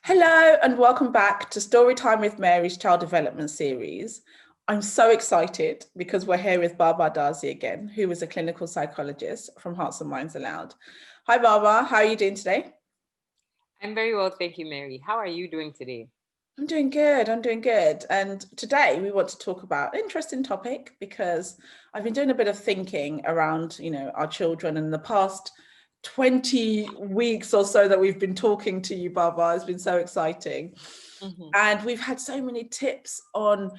Hello and welcome back to Storytime with Mary's Child Development Series. I'm so excited because we're here with Baba Darzi again, who is a clinical psychologist from Hearts and Minds Aloud. Hi Baba, how are you doing today? I'm very well, thank you, Mary. How are you doing today? I'm doing good. And today we want to talk about an interesting topic because I've been doing a bit of thinking around, our children in the past 20 weeks or so that we've been talking to you, Baba. It's been so exciting. And we've had so many tips on,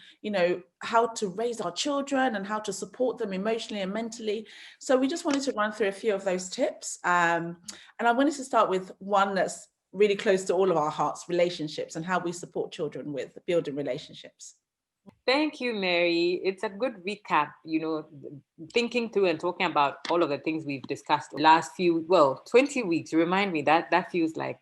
how to raise our children and how to support them emotionally and mentally. So we just wanted to run through a few of those tips. And I wanted to start with one that's really close to all of our hearts, relationships, and how we support children with building relationships. Thank you, Mary. It's a good recap, thinking through and talking about all of the things we've discussed the last 20 weeks. You remind me that feels like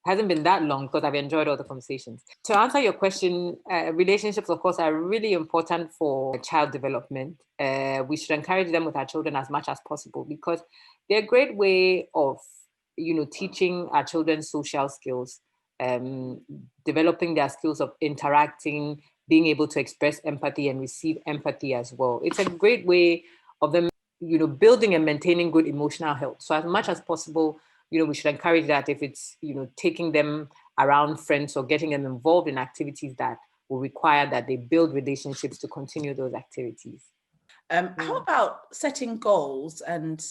hasn't been that long because I've enjoyed all the conversations. To answer your question, relationships, of course, are really important for child development. We should encourage them with our children as much as possible because they're a great way of teaching our children social skills, developing their skills of interacting, being able to express empathy and receive empathy as well. It's a great way of them, building and maintaining good emotional health. So as much as possible, we should encourage that if it's, taking them around friends or getting them involved in activities that will require that they build relationships to continue those activities. How about setting goals and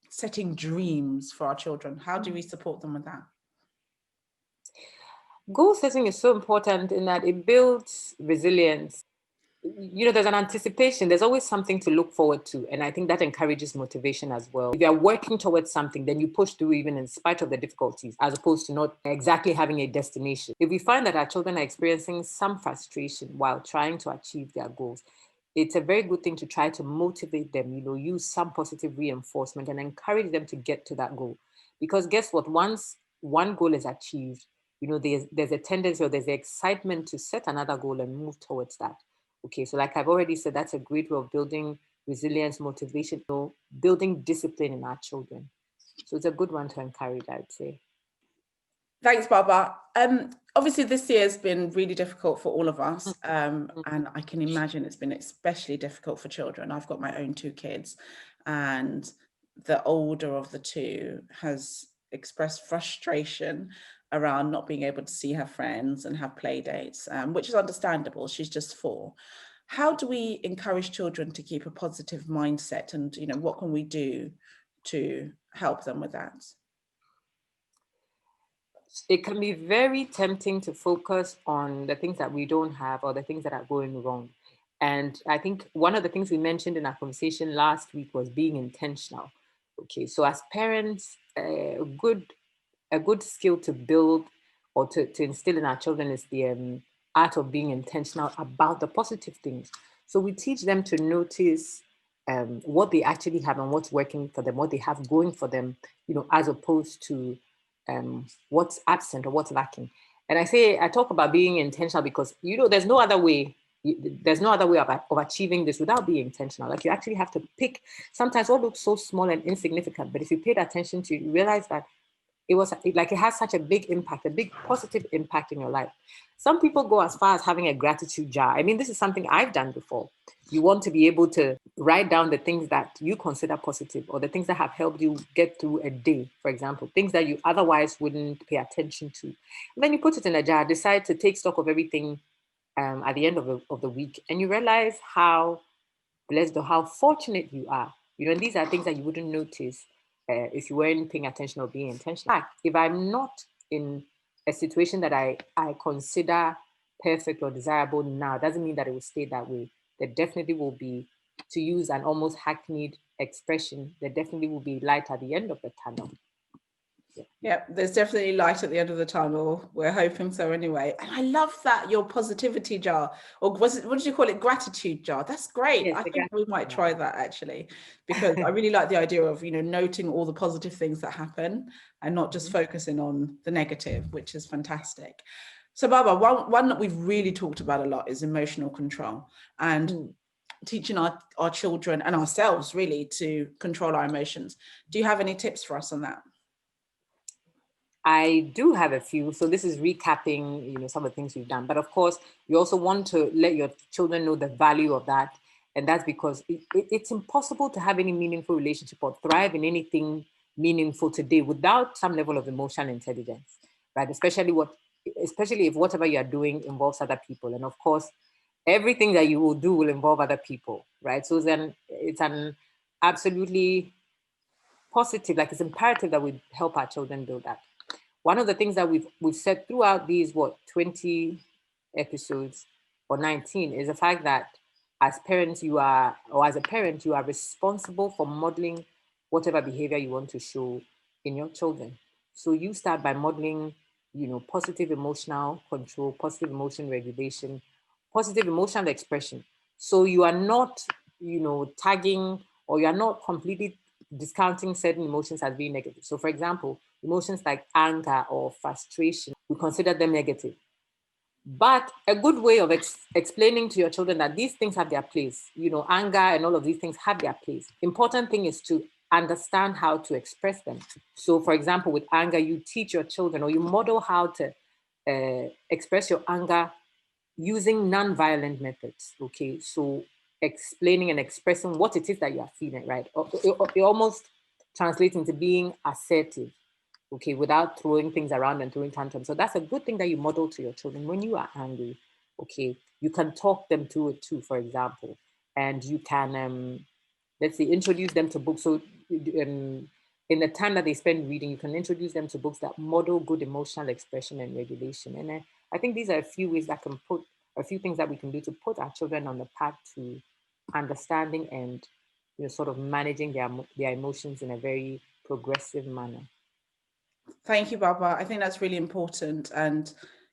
setting dreams for our children? How do we support them with that? Goal setting is so important in that it builds resilience. There's an anticipation, there's always something to look forward to. And I think that encourages motivation as well. If you're working towards something, then you push through even in spite of the difficulties, as opposed to not exactly having a destination. If we find that our children are experiencing some frustration while trying to achieve their goals, it's a very good thing to try to motivate them, use some positive reinforcement and encourage them to get to that goal. Because guess what? Once one goal is achieved, there's a tendency or there's the excitement to set another goal and move towards that. Okay, so like I've already said, that's a great way of building resilience, motivation, building discipline in our children. So it's a good one to encourage, I'd say. Thanks, Baba. Obviously, this year has been really difficult for all of us. And I can imagine it's been especially difficult for children. I've got my own two kids, and the older of the two has expressed frustration around not being able to see her friends and have play dates, which is understandable. She's just 4. How do we encourage children to keep a positive mindset, and what can we do to help them with that? It can be very tempting to focus on the things that we don't have or the things that are going wrong. And I think one of the things we mentioned in our conversation last week was being intentional. Okay, so as parents, a good skill to build or to instill in our children is the art of being intentional about the positive things. So we teach them to notice what they actually have and what's working for them, what they have going for them, as opposed to what's absent or what's lacking. And I talk about being intentional because, there's no other way. There's no other way of achieving this without being intentional. Like you actually have to pick sometimes what looks so small and insignificant, but if you paid attention to it, you realize that it has such a big impact, a big positive impact in your life. Some people go as far as having a gratitude jar. I mean, this is something I've done before. You want to be able to write down the things that you consider positive or the things that have helped you get through a day, for example, things that you otherwise wouldn't pay attention to. And then you put it in a jar, decide to take stock of everything at the end of the week, and you realize how blessed or how fortunate you are. And these are things that you wouldn't notice if you weren't paying attention or being intentional. If I'm not in a situation that I consider perfect or desirable now, doesn't mean that it will stay that way. There definitely will be, to use an almost hackneyed expression, there definitely will be light at the end of the tunnel. Yeah, there's definitely light at the end of the tunnel. We're hoping so anyway. And I love that, your positivity jar, or what did you call it? Gratitude jar. That's great. Yes, I think we might try that actually, because I really like the idea of, noting all the positive things that happen and not just focusing on the negative, which is fantastic. So Baba, one that we've really talked about a lot is emotional control and teaching our children and ourselves really to control our emotions. Do you have any tips for us on that? I do have a few. So this is recapping, some of the things we've done. But of course, you also want to let your children know the value of that. And that's because it's impossible to have any meaningful relationship or thrive in anything meaningful today without some level of emotional intelligence, right? Especially if whatever you're doing involves other people. And of course, everything that you will do will involve other people, right? So then it's an absolutely positive, like it's imperative that we help our children build that. One of the things that we've said throughout these 20 episodes or 19 is the fact that as parents as a parent you are responsible for modeling whatever behavior you want to show in your children. So you start by modeling, positive emotional control, positive emotion regulation, positive emotional expression. So you are not, tagging, or you are not completely discounting certain emotions as being negative. So, for example, emotions like anger or frustration, we consider them negative. But a good way of explaining to your children that these things have their place, anger and all of these things have their place. Important thing is to understand how to express them. So, for example, with anger, you teach your children or you model how to express your anger using non-violent methods. Okay, so explaining and expressing what it is that you are feeling, right? It almost translates into being assertive, okay, without throwing things around and throwing tantrums. So that's a good thing that you model to your children when you are angry. Okay, you can talk them through it too, for example, and you can let's say introduce them to books. So in the time that they spend reading, you can introduce them to books that model good emotional expression and regulation. And I think these are a few ways that can put a few things that we can do to put our children on the path to understanding and sort of managing their emotions in a very progressive manner. Thank you, Baba. I think that's really important. And,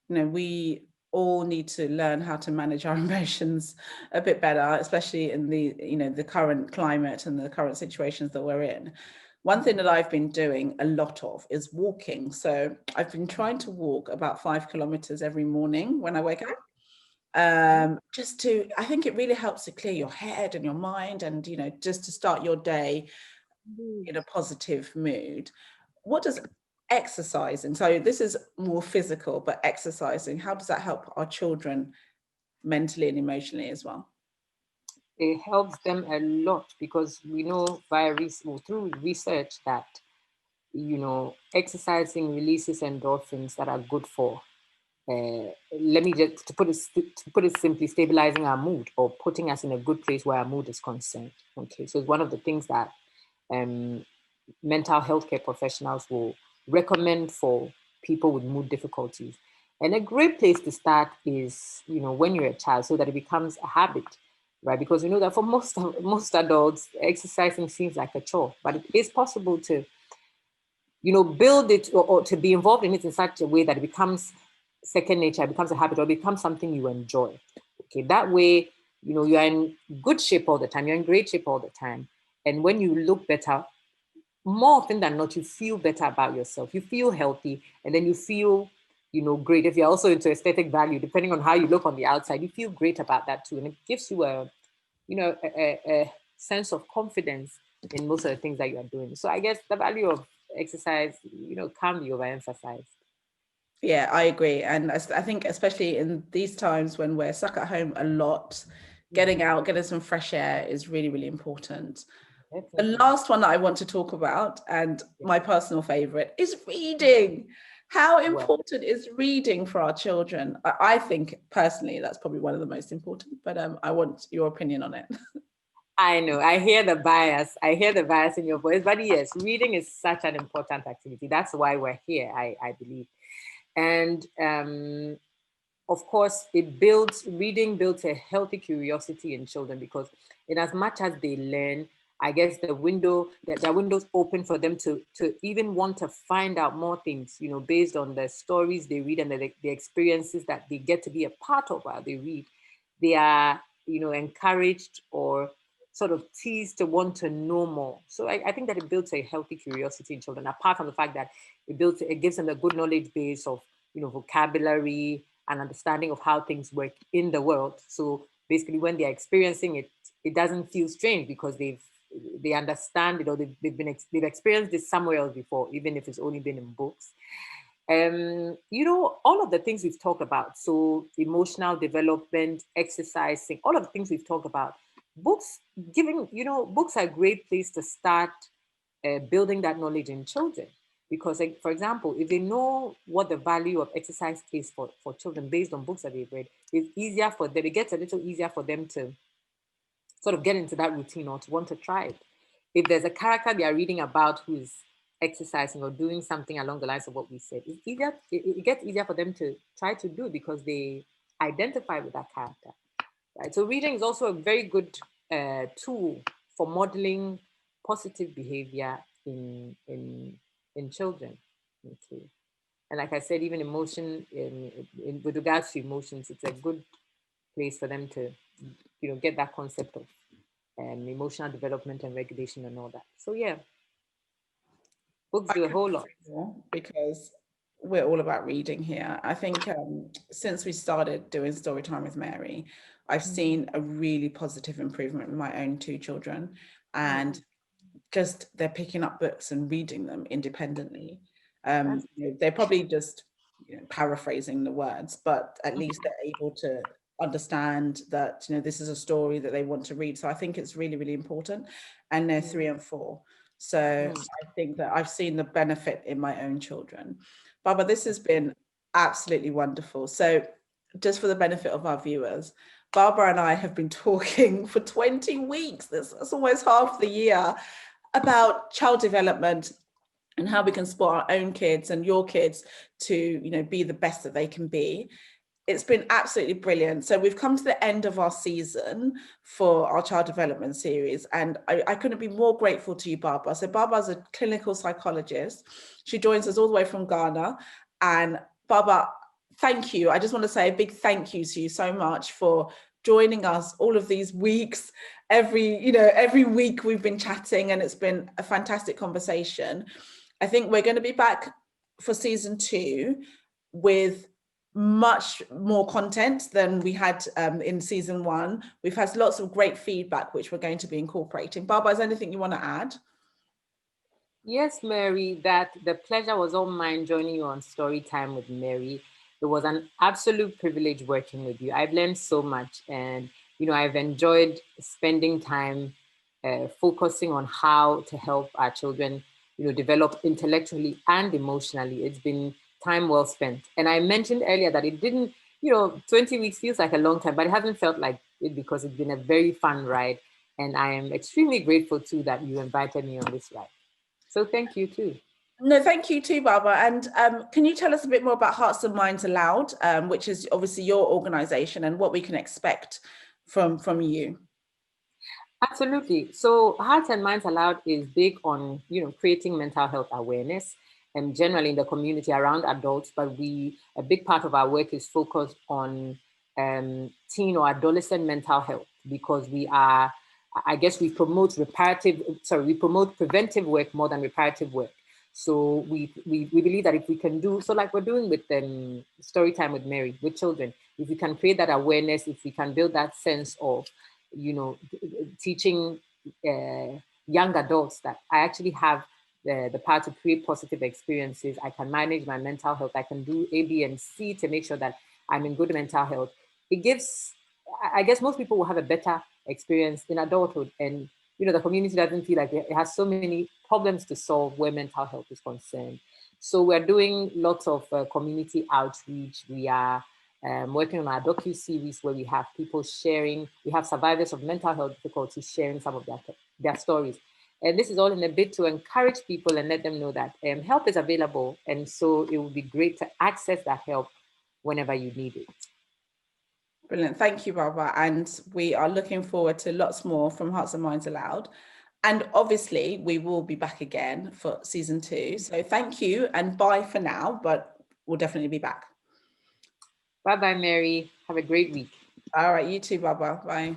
we all need to learn how to manage our emotions a bit better, especially in the current climate and the current situations that we're in. One thing that I've been doing a lot of is walking. So I've been trying to walk about 5 kilometers every morning when I wake up. I think it really helps to clear your head and your mind and, just to start your day in a positive mood. What does exercising, so this is more physical, but exercising, how does that help our children mentally and emotionally as well? It helps them a lot because we know through research that exercising releases endorphins that are good for let me just to put it simply, stabilizing our mood or putting us in a good place where our mood is concerned. Okay, so it's one of the things that mental health care professionals will recommend for people with mood difficulties. And a great place to start is, when you're a child, so that it becomes a habit, right? Because we know that for most adults, exercising seems like a chore, but it is possible to, build it or to be involved in it in such a way that it becomes second nature, it becomes a habit, or becomes something you enjoy. Okay, that way, you're in good shape all the time, you're in great shape all the time. And when you look better, more often than not, you feel better about yourself. You feel healthy, and then you feel, great. If you're also into aesthetic value, depending on how you look on the outside, you feel great about that too. And it gives you a sense of confidence in most of the things that you are doing. So I guess the value of exercise, can be overemphasized. Yeah, I agree. And I think especially in these times when we're stuck at home a lot, getting out, getting some fresh air is really, really important. The Definitely. last one that I want to talk about, and my personal favorite, is reading. How important is reading for our children? I think personally that's probably one of the most important, but I want your opinion on it. I know. I hear the bias. I hear the bias in your voice. But yes, reading is such an important activity. That's why we're here, I believe. And of course, reading builds a healthy curiosity in children, because in as much as they learn, I guess their windows open for them to even want to find out more things, based on the stories they read and the experiences that they get to be a part of while they read. They are, encouraged or sort of teased to want to know more. So I think that it builds a healthy curiosity in children, apart from the fact that it gives them a good knowledge base of, vocabulary and understanding of how things work in the world. So basically, when they're experiencing it, it doesn't feel strange because they understand it, or they've experienced this somewhere else before, even if it's only been in books. You know, all of the things we've talked about, so emotional development, exercising, all of the things we've talked about, books giving, you know, books are a great place to start building that knowledge in children. Because, like, for example, if they know what the value of exercise is for children based on books that they've read, it's easier for them, it gets a little easier for them to sort of get into that routine or to want to try it. If there's a character they are reading about who is exercising or doing something along the lines of what we said, it's easier, it gets easier for them to try to do because they identify with that character, right? So reading is also a very good tool for modeling positive behavior in children. Okay. And like I said, even emotion, with regards to emotions, it's a good place for them to, you know, get that concept of emotional development and regulation and all that. So yeah, books I do a couldn't whole lot. agree more because we're all about reading here. I think since we started doing story time with Mary, I've seen a really positive improvement in my own two children, and just they're picking up books and reading them independently. You know, they're probably just, you know, paraphrasing the words, but at least they're able to understand that, you know, this is a story that they want to read. So I think it's really, really important. And they're 3 and 4. So I think that I've seen the benefit in my own children. Baba, this has been absolutely wonderful. So just for the benefit of our viewers, Barbara and I have been talking for 20 weeks. That's almost half the year, about child development and how we can support our own kids and your kids to, you know, be the best that they can be. It's been absolutely brilliant. So we've come to the end of our season for our child development series, and I couldn't be more grateful to you, Barbara. So Barbara's a clinical psychologist. She joins us all the way from Ghana. And Barbara, thank you. I just want to say a big thank you to you so much for joining us all of these weeks. Every week we've been chatting, and it's been a fantastic conversation. I think we're going to be back for season 2 with much more content than we had in season 1. We've had lots of great feedback, which we're going to be incorporating. Barbara, is there anything you want to add? Yes, Mary, that the pleasure was all mine joining you on Storytime with Mary. It was an absolute privilege working with you. I've learned so much, and you know, I've enjoyed spending time focusing on how to help our children, you know, develop intellectually and emotionally. It's been time well spent. And I mentioned earlier that it didn't, you know, 20 weeks feels like a long time, but it hasn't felt like it because it's been a very fun ride. And I am extremely grateful too that you invited me on this ride. So thank you too. No, thank you too, Barbara. And can you tell us a bit more about Hearts and Minds Aloud, which is obviously your organisation, and what we can expect from you? Absolutely. So Hearts and Minds Aloud is big on, you know, creating mental health awareness and generally in the community around adults, but a big part of our work is focused on teen or adolescent mental health because we promote preventive work more than reparative work. So we believe that if we can do, so like we're doing with Storytime with Mary, with children, if we can create that awareness, if we can build that sense of, you know, teaching young adults that I actually have the power to create positive experiences. I can manage my mental health. I can do A, B, and C to make sure that I'm in good mental health. It gives, I guess most people will have a better experience in adulthood. And, you know, the community doesn't feel like it has so many problems to solve where mental health is concerned. So we're doing lots of community outreach. We are working on our docu-series where we have people sharing, we have survivors of mental health difficulties sharing some of their stories. And this is all in a bid to encourage people and let them know that help is available. And so it would be great to access that help whenever you need it. Brilliant. Thank you, Barbara. And we are looking forward to lots more from Hearts and Minds Aloud. And obviously, we will be back again for season 2. So thank you and bye for now, but we'll definitely be back. Bye-bye, Mary. Have a great week. All right, you too, Barbara. Bye.